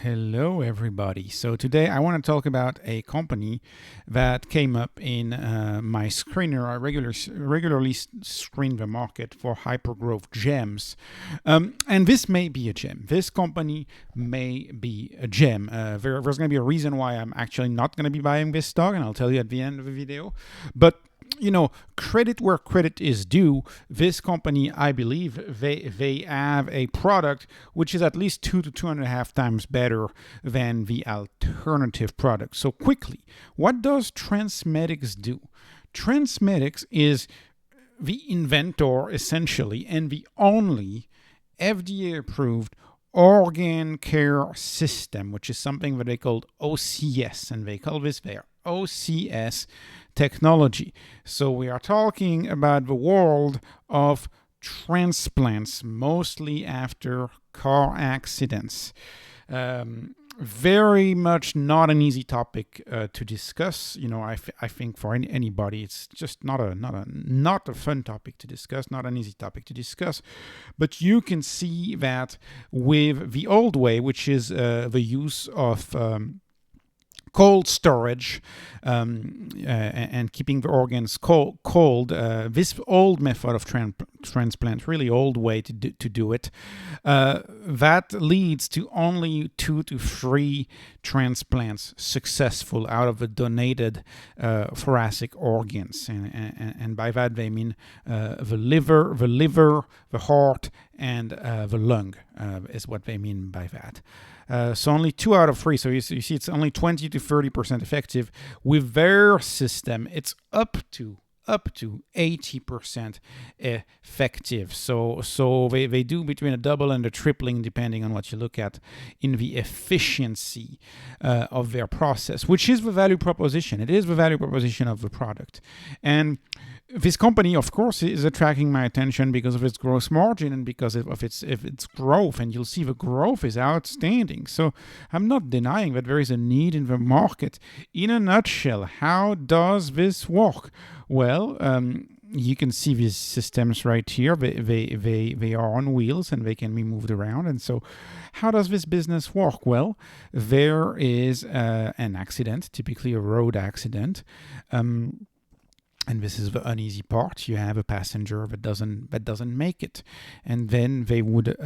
Hello, everybody. So today I want to talk about a company that came up in my screener. I regularly screen the market for hypergrowth gems, and this may be a gem. This company may be a gem. There's going to be a reason why I'm actually not going to be buying this stock, and I'll tell you at the end of the video. But credit where credit is due. This company, I believe, they have a product which is at least 2 to 2.5 times better than the alternative product. So quickly, what does TransMedics do? TransMedics is the inventor, essentially, and the only FDA-approved Organ Care System, which is something that they called OCS, and they call this their OCS technology. So we are talking about the world of transplants, mostly after car accidents. Very much not an easy topic to discuss. I think for anybody, it's just not a fun topic to discuss, not an easy topic to discuss. But you can see that with the old way, which is the use of cold storage and keeping the organs cold. This old method of transplant, really old way to do it, that leads to only 2 to 3 transplants successful out of the donated thoracic organs, and by that they mean the liver, the heart, and the lung is what they mean by that. So only 2 out of 3. So you see, it's only 20 to 30% effective. With their system, it's up to 80% effective. So they do between a double and a tripling, depending on what you look at, in the efficiency of their process, which is the value proposition. It is the value proposition of the product. And this company, of course, is attracting my attention because of its gross margin and because of its growth. And you'll see the growth is outstanding. So I'm not denying that there is a need in the market. In a nutshell, how does this work? Well, you can see these systems right here. They are on wheels and they can be moved around. And so how does this business work? Well, there is an accident, typically a road accident. And this is the uneasy part. You have a passenger that doesn't make it, and then they would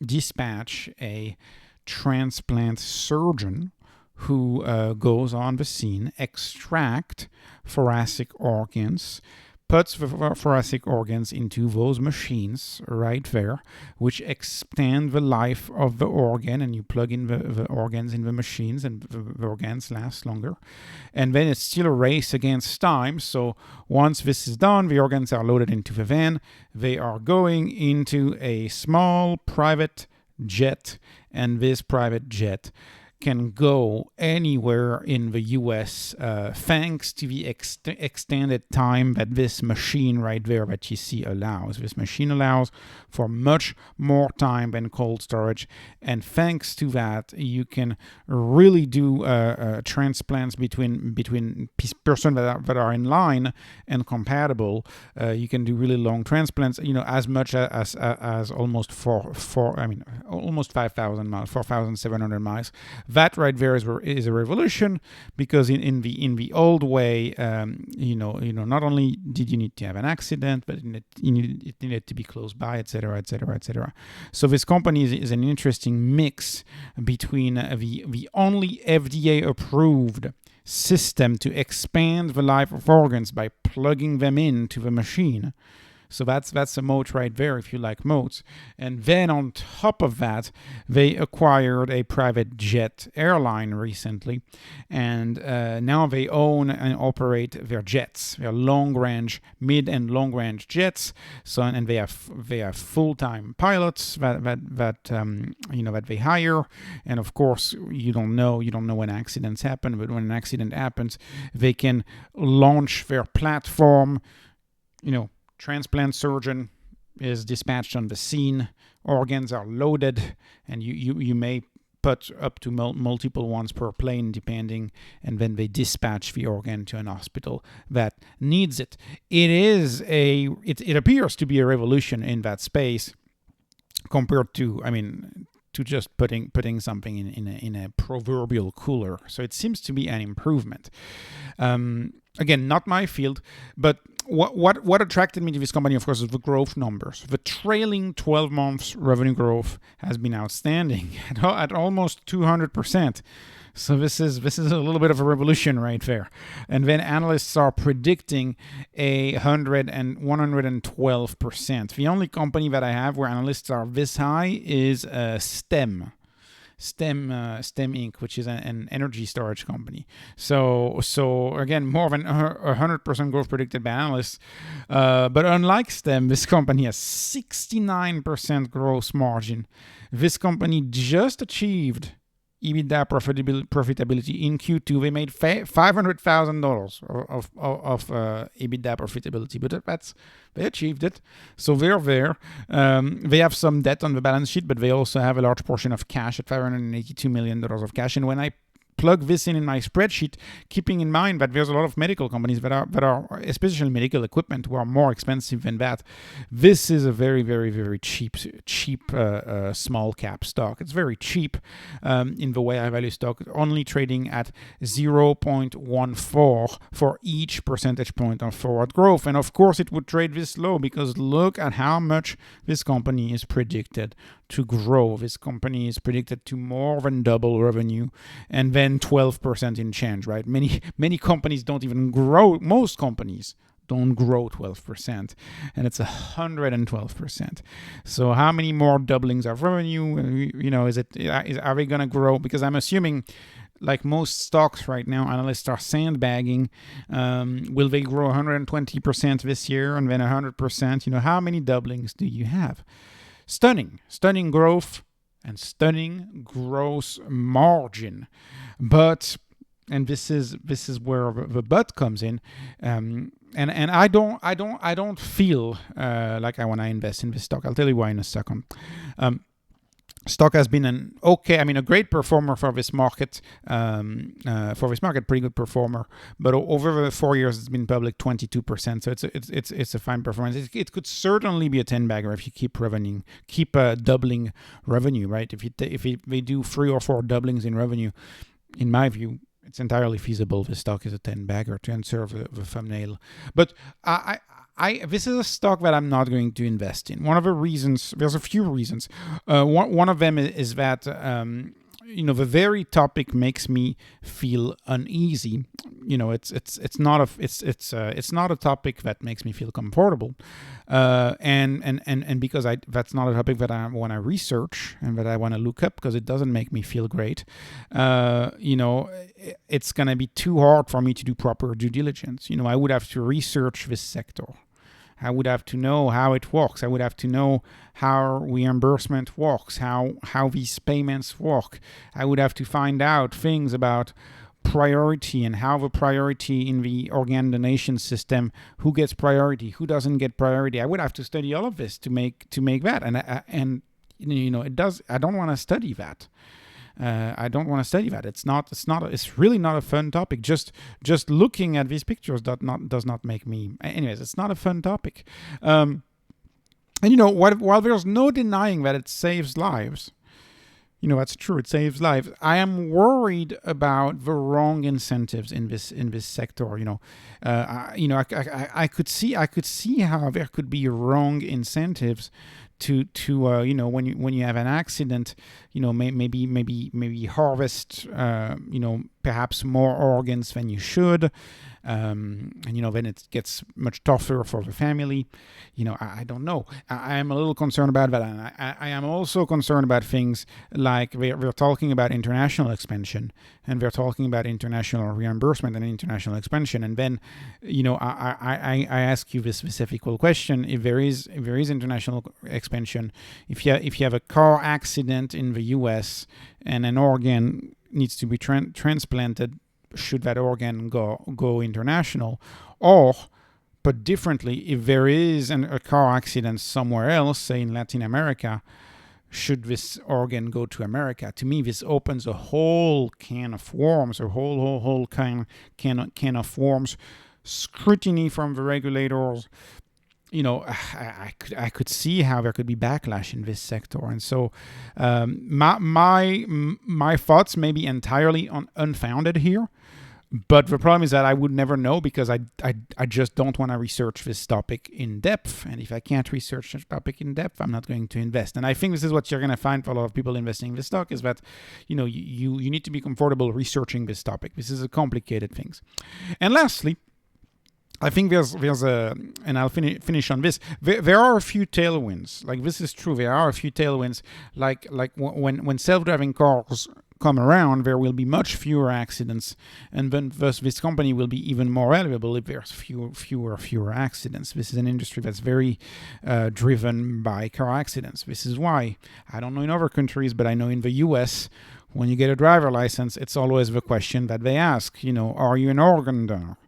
dispatch a transplant surgeon who goes on the scene, extract thoracic organs, puts the thoracic organs into those machines right there, which extend the life of the organ, and you plug in the organs in the machines, and the organs last longer. And then it's still a race against time. So once this is done, the organs are loaded into the van. They are going into a small private jet, and this private jet can go anywhere in the US thanks to the extended time that this machine right there that you see allows. This machine allows for much more time than cold storage, and thanks to that, you can really do transplants between persons that are in line and compatible. You can do really long transplants, as much as almost almost 5,000 miles, 4,700 miles. That right there is a revolution, because in the old way, not only did you need to have an accident, but it needed to be close by, etc., etc., etc. So this company is an interesting mix between the only FDA-approved system to expand the life of organs by plugging them into the machine. So that's a moat right there, if you like moats. And then on top of that, they acquired a private jet airline recently, and now they own and operate their jets, their long-range, mid and long-range jets. So and they have full-time pilots that they hire. And of course, you don't know when accidents happen, but when an accident happens, they can launch their platform. Transplant surgeon is dispatched on the scene, organs are loaded, and you may put up to multiple ones per plane depending, and then they dispatch the organ to an hospital that needs it. It appears to be a revolution in that space compared to to just putting something in a proverbial cooler. So it seems to be an improvement. Again, not my field, but what attracted me to this company, of course, is the growth numbers. The trailing 12 months revenue growth has been outstanding at almost 200%. So this is a little bit of a revolution right there. And then analysts are predicting 112%. The only company that I have where analysts are this high is STEM Inc., which is an energy storage company. So again, more than 100% growth predicted by analysts. But unlike STEM, this company has 69% gross margin. This company just achieved EBITDA profitability in Q2. They made $500,000 of EBITDA profitability, but they achieved it. So they're there. They have some debt on the balance sheet, but they also have a large portion of cash at $582 million of cash. And when I plug this in my spreadsheet, keeping in mind that there's a lot of medical companies that are especially medical equipment, who are more expensive than that. This is a very, very, very cheap small cap stock. It's very cheap in the way I value stock, only trading at 0.14 for each percentage point of forward growth. And of course, it would trade this low because look at how much this company is predicted to grow. This company is predicted to more than double revenue, and then 12% in change, right? Many companies don't even grow. Most companies don't grow 12%, and it's 112%. So how many more doublings of revenue? Are they going to grow? Because I'm assuming, like most stocks right now, analysts are sandbagging. Will they grow 120% this year and then 100%? How many doublings do you have? Stunning growth and stunning gross margin. But, and this is where the but comes in. And I don't feel like I want to invest in this stock. I'll tell you why in a second. Stock has been a great performer for this market. Pretty good performer. But over the 4 years, it's been public 22%. So it's a fine performance. It could certainly be a 10-bagger if you keep doubling revenue, right? If they do 3 or 4 doublings in revenue, in my view, it's entirely feasible. This stock is a 10-bagger, to answer the thumbnail. But this is a stock that I'm not going to invest in. One of the reasons, there's a few reasons. One of them is that the very topic makes me feel uneasy. It's not a topic that makes me feel comfortable, and because that's not a topic that I want to research and that I want to look up, because it doesn't make me feel great. It's gonna be too hard for me to do proper due diligence. I would have to research this sector. I would have to know how it works. I would have to know how reimbursement works, how these payments work. I would have to find out things about priority and how the priority in the organ donation system, who gets priority, who doesn't get priority. I would have to study all of this to make that. And I don't want to study that. It's really not a fun topic. Just looking at these pictures does not make me. Anyways, it's not a fun topic. And while there's no denying that it saves lives, that's true. It saves lives. I am worried about the wrong incentives in this sector. I could see how there could be wrong incentives to when you have an accident, maybe harvest perhaps more organs than you should, and then it gets much tougher for the family. I don't know. I am a little concerned about that, and I am also concerned about things like we're talking about international expansion, and we're talking about international reimbursement and international expansion, and then I ask you this specific question: if there is international expansion, if you have a car accident in the U.S. and an organ needs to be transplanted, should that organ go international? Or, put differently, if there is a car accident somewhere else, say in Latin America, should this organ go to America? To me, this opens a whole can of worms, a whole can of worms, scrutiny from the regulators, I could see how there could be backlash in this sector, and so my thoughts may be entirely unfounded here. But the problem is that I would never know because I just don't want to research this topic in depth. And if I can't research this topic in depth, I'm not going to invest. And I think this is what you're going to find for a lot of people investing in this stock is that, you need to be comfortable researching this topic. This is a complicated thing. And lastly, I think there's and I'll finish on this. There are a few tailwinds. Like this is true. There are a few tailwinds. Like when self-driving cars come around, there will be much fewer accidents, and then thus this company will be even more valuable if there's fewer accidents. This is an industry that's very driven by car accidents. This is why I don't know in other countries, but I know in the U.S. when you get a driver license, it's always the question that they ask. Are you an organ donor?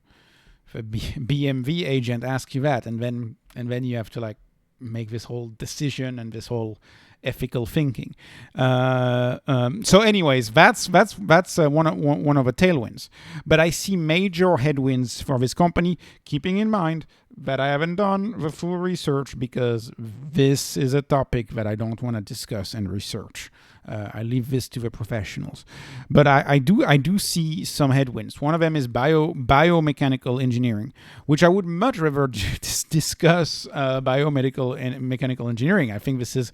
The BMV agent asks you that, and then you have to make this whole decision and this whole ethical thinking. So, anyways, that's one of the tailwinds. But I see major headwinds for this company, keeping in mind that I haven't done the full research because this is a topic that I don't want to discuss and research. I leave this to the professionals. But I do see some headwinds. One of them is biomechanical engineering, which I would much rather discuss biomedical and mechanical engineering. I think this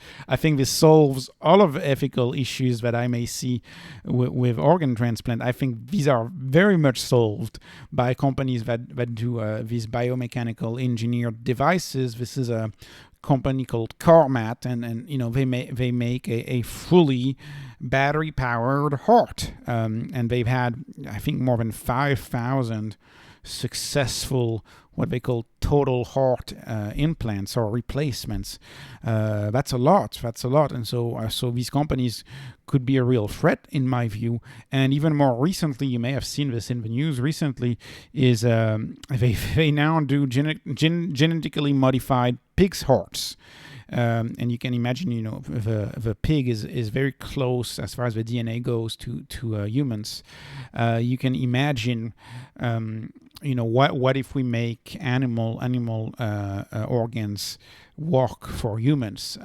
solves all of the ethical issues that I may see with organ transplant. I think these are very much solved by companies that do these biomechanical engineered devices. This is a company called Carmat, and they make a fully battery powered heart, and they've had I think more than 5,000 successful what they call total heart implants or replacements. That's a lot, and so these companies could be a real threat in my view. And even more recently, you may have seen this in the news recently, is they now do genetically modified pigs' hearts. And you can imagine, the pig is very close as far as the DNA goes to humans. You can imagine, what if we make animal organs work for humans?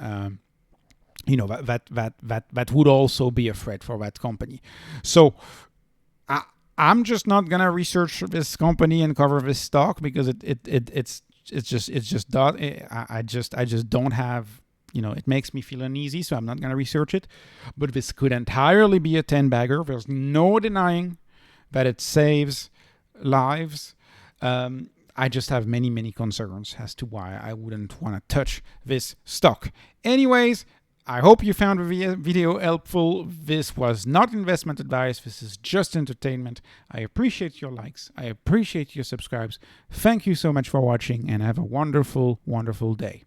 That would also be a threat for that company. So I'm just not gonna research this company and cover this stock because I just don't have, it makes me feel uneasy, so I'm not going to research it. But this could entirely be a 10-bagger. There's no denying that it saves lives. I just have many, many concerns as to why I wouldn't want to touch this stock. Anyways, I hope you found the video helpful. This was not investment advice. This is just entertainment. I appreciate your likes. I appreciate your subscribes. Thank you so much for watching, and have a wonderful, wonderful day.